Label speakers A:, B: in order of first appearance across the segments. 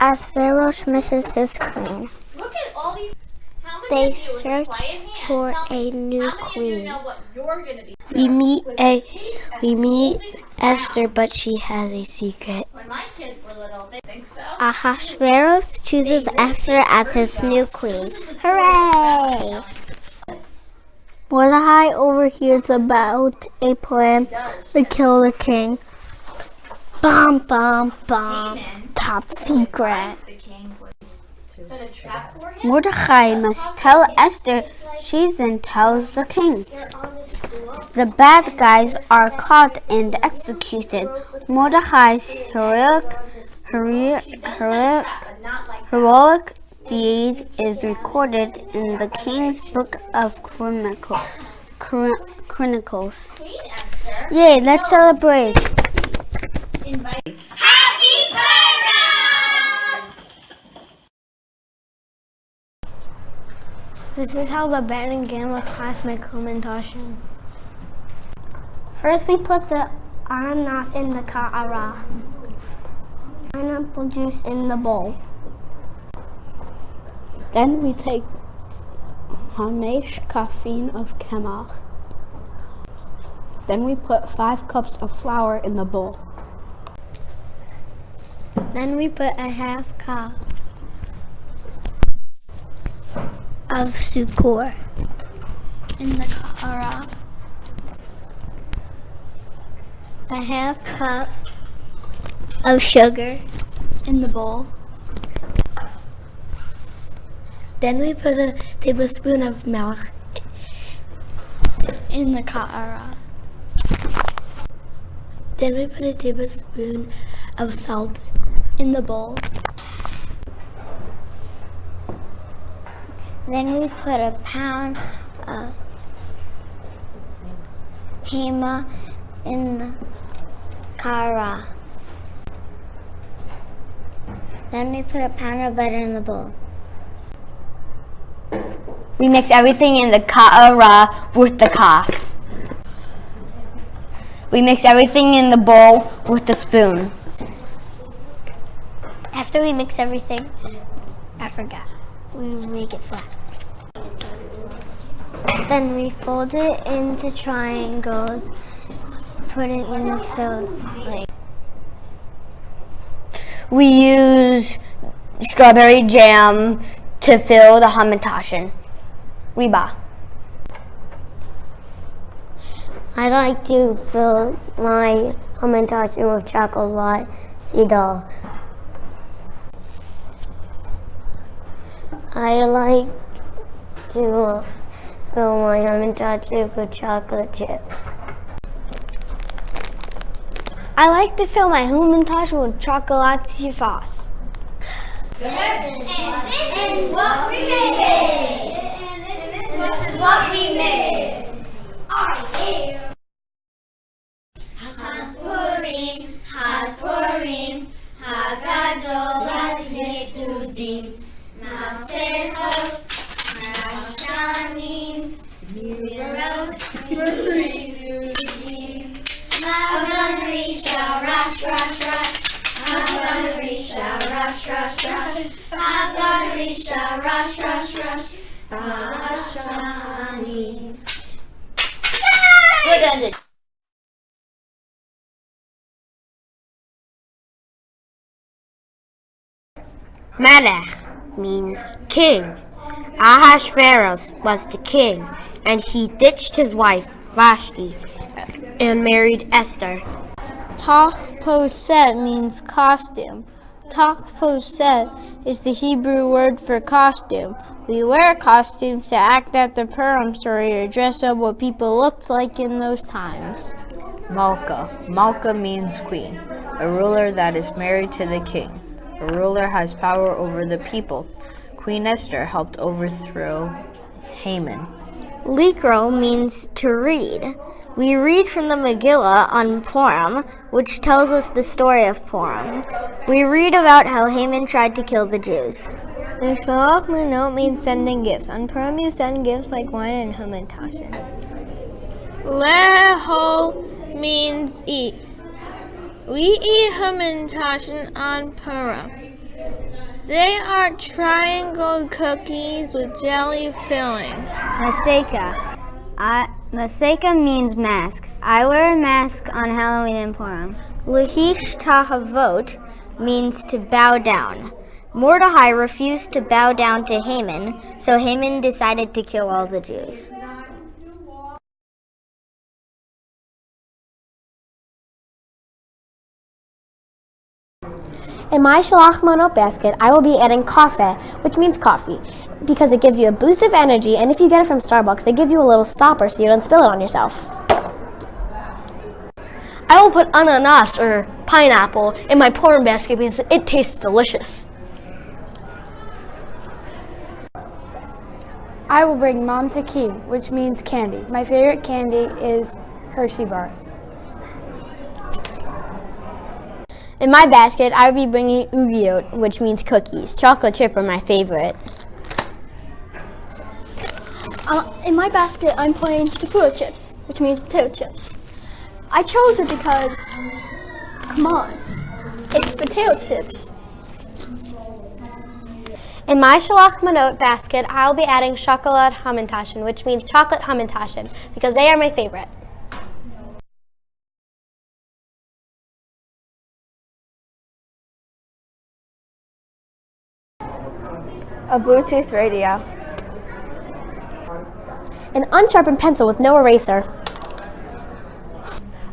A: as Pharaoh misses his queen.
B: Look at all these.
A: They search for a new queen.
B: We
A: meet Esther, but she has a secret.
B: When my kids were little, they think so.
A: Ahasuerus chooses Esther as his new queen. Hooray! Mordecai overhears about a plan to kill the king. Bum, bum, bum. Top secret. Mordecai must tell Esther. She then tells the king. The bad guys are caught and executed. Mordecai's heroic deed is recorded in the King's Book of Chronicles. Yay, let's celebrate!
B: Happy Purim!
A: This is how the Ben and Gamma class make Hamantashen. First we put the ananas in the ka'ara. Pineapple juice in the bowl. Then we take Hamesh caffeine of Kemach. Then we put 5 cups of flour in the bowl. Then we put a half cup of sucor in the ka'ara. A half cup of sugar in the bowl. Then we put a tablespoon of milk in the ka'ara. Then we put a tablespoon of salt in the bowl. Then we put a pound of hema in the ka'ara. Then we put a pound of butter in the bowl. We mix everything in the ka'ara with the kaf. We mix everything in the bowl with the spoon. After we mix everything, I forgot, we make it flat. Then we fold it into triangles, put it in the filled plate. We use strawberry jam to fill the hamantashen. Reba. I like to fill my hamantashen with chocolate cedar. I like to fill my hamantashen with chocolate chips. I like to fill my hamantashen with chocolate sauce.
B: And this is what we made. And this is what we made. Yeah. Chag Purim, Chag Purim, Hagadol HaYehudim, Masechot, Hashanim, Smirot, Purim, Haman Risha, Rash, Rash, Rash. Havan Risha, Rash, Rash, Rash. Havan Risha, Rash, Rash, Rash. Hashanim. Good ending.
A: Melech means king. Ahasuerus was the king, and he ditched his wife Vashti and married Esther.
C: Tach-poset means costume. Tach-poset is the Hebrew word for costume. We wear costumes to act out the Purim story or dress up what people looked like in those times.
D: Malka. Malka means queen, a ruler that is married to the king. A ruler has power over the people. Queen Esther helped overthrow Haman.
A: Likro means to read. We read from the Megillah on Purim, which tells us the story of Purim. We read about how Haman tried to kill the Jews. The Shalach Manot means sending gifts. On Purim you send gifts like wine and hamantashen.
C: Leho means eat. We eat hamantashen on Purim. They are triangle cookies with jelly filling.
E: Maseka. Maseka means mask. I wear a mask on Halloween in Purim.
A: Lahish Tahavot means to bow down. Mordecai refused to bow down to Haman, so Haman decided to kill all the Jews.
F: In my Shalach Manot basket, I will be adding kafeh, which means coffee, because it gives you a boost of energy, and if you get it from Starbucks, they give you a little stopper so you don't spill it on yourself.
G: I will put ananas or pineapple in my Purim basket because it tastes delicious.
H: I will bring mamtakim, which means candy. My favorite candy is Hershey bars.
C: In my basket, I will be bringing ugiot, which means cookies. Chocolate chip are my favorite.
I: In my basket, I'm putting potato chips, which means potato chips. I chose it because, come on, it's potato chips.
F: In my Shalach Manot basket, I'll be adding chocolate hamantashen, which means chocolate hamantashen, because they are my favorite.
J: A Bluetooth radio.
F: An unsharpened pencil with no eraser.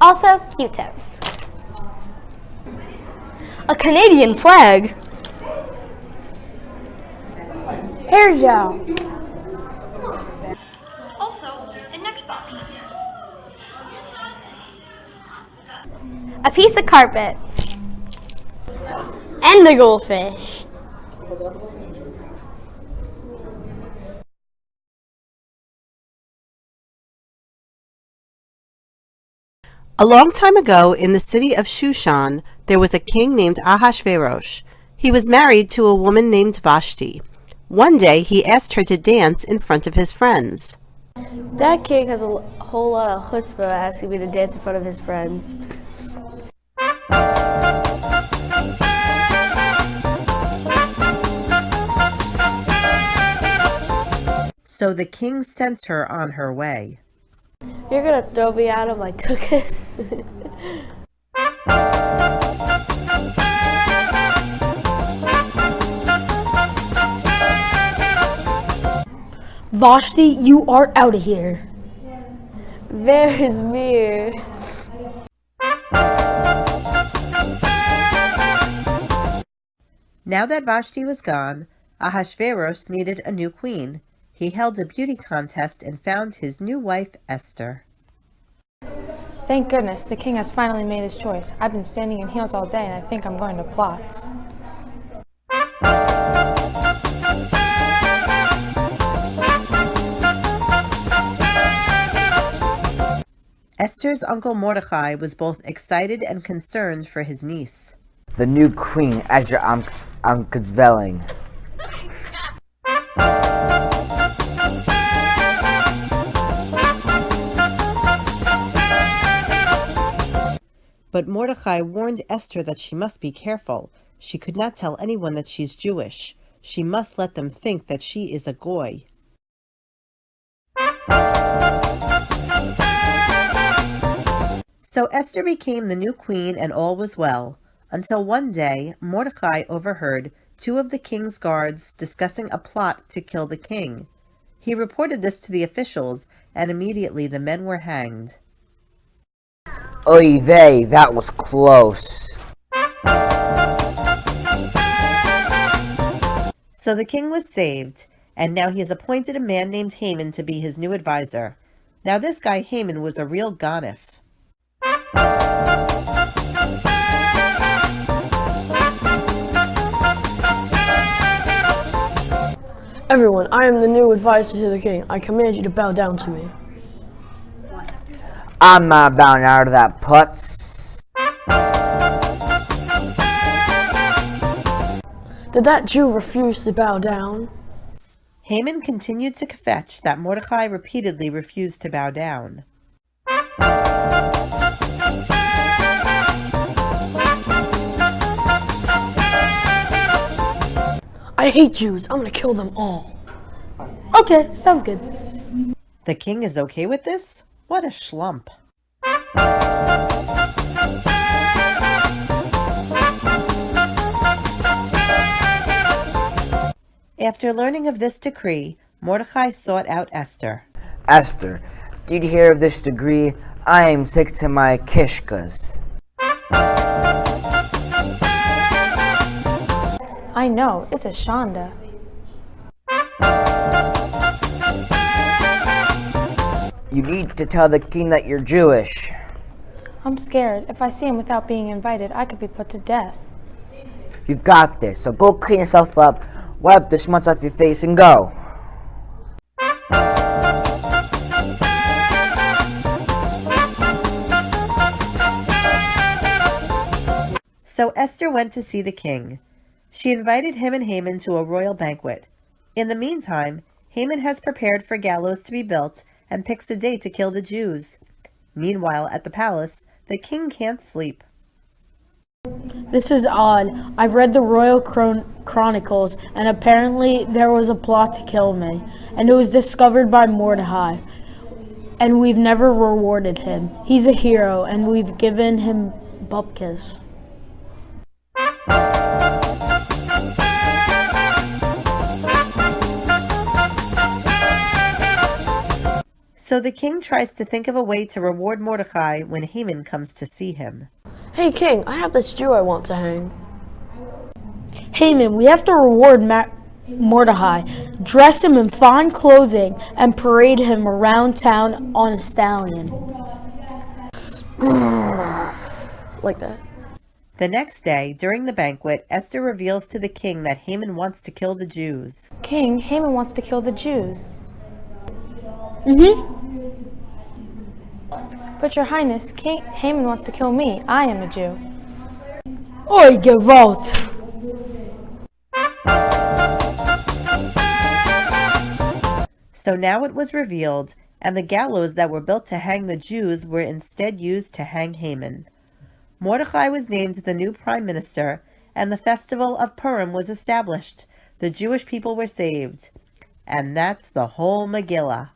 F: Also, Q-tips.
G: A Canadian flag.
H: Hair gel.
B: Also, an Xbox.
F: A piece of carpet.
C: And the goldfish.
K: A long time ago, in the city of Shushan, there was a king named Ahasuerus. He was married to a woman named Vashti. One day, he asked her to dance in front of his friends.
J: That king has a whole lot of chutzpah asking me to dance in front of his friends.
K: So the king sent her on her way.
J: You're gonna throw me out of my tuchus?
G: Vashti, you are out of here.
J: There's me.
K: Now that Vashti was gone, Ahasuerus needed a new queen. He held a beauty contest and found his new wife, Esther.
H: Thank goodness, the king has finally made his choice. I've been standing in heels all day and I think I'm going to plots.
K: Esther's uncle Mordecai was both excited and concerned for his niece.
L: The new queen, Ezra Amkazveling.
K: But Mordecai warned Esther that she must be careful. She could not tell anyone that she's Jewish. She must let them think that she is a goy. So Esther became the new queen and all was well, until one day Mordecai overheard two of the king's guards discussing a plot to kill the king. He reported this to the officials, and immediately the men were hanged.
L: Oy vey, that was close.
K: So the king was saved, and now he has appointed a man named Haman to be his new advisor. Now this guy Haman was a real ganef.
G: Everyone, I am the new advisor to the king. I command you to bow down to me.
L: I'm not bowing out of that putz.
G: Did that Jew refuse to bow down?
K: Haman continued to kvetch that Mordecai repeatedly refused to bow down.
G: I hate Jews. I'm gonna kill them all.
H: Okay, sounds good.
K: The king is okay with this? What a schlump. After learning of this decree, Mordecai sought out Esther.
L: Esther, did you hear of this decree? I am sick to my kishkas.
H: I know, it's a shanda.
L: You need to tell the king that you're Jewish.
H: I'm scared. If I see him without being invited, I could be put to death.
L: You've got this, so go clean yourself up, wipe the schmutz off your face, and go.
K: So Esther went to see the king. She invited him and Haman to a royal banquet. In the meantime, Haman has prepared for gallows to be built and picks a day to kill the Jews. Meanwhile, at the palace, the king can't sleep.
C: This is odd. I've read the royal chronicles, and apparently there was a plot to kill me, and it was discovered by Mordecai, and we've never rewarded him. He's a hero, and we've given him bupkis.
K: So the king tries to think of a way to reward Mordecai when Haman comes to see him.
G: Hey, king, I have this Jew I want to hang.
C: Haman, we have to reward Mordecai, dress him in fine clothing, and parade him around town on a stallion.
G: Like that.
K: The next day, during the banquet, Esther reveals to the king that Haman wants to kill the Jews.
H: King, Haman wants to kill the Jews. But your highness, King Haman wants to kill me. I am a Jew.
C: Oi, Gewalt!
K: So now it was revealed, and the gallows that were built to hang the Jews were instead used to hang Haman. Mordecai was named the new prime minister, and the festival of Purim was established. The Jewish people were saved. And that's the whole Megillah.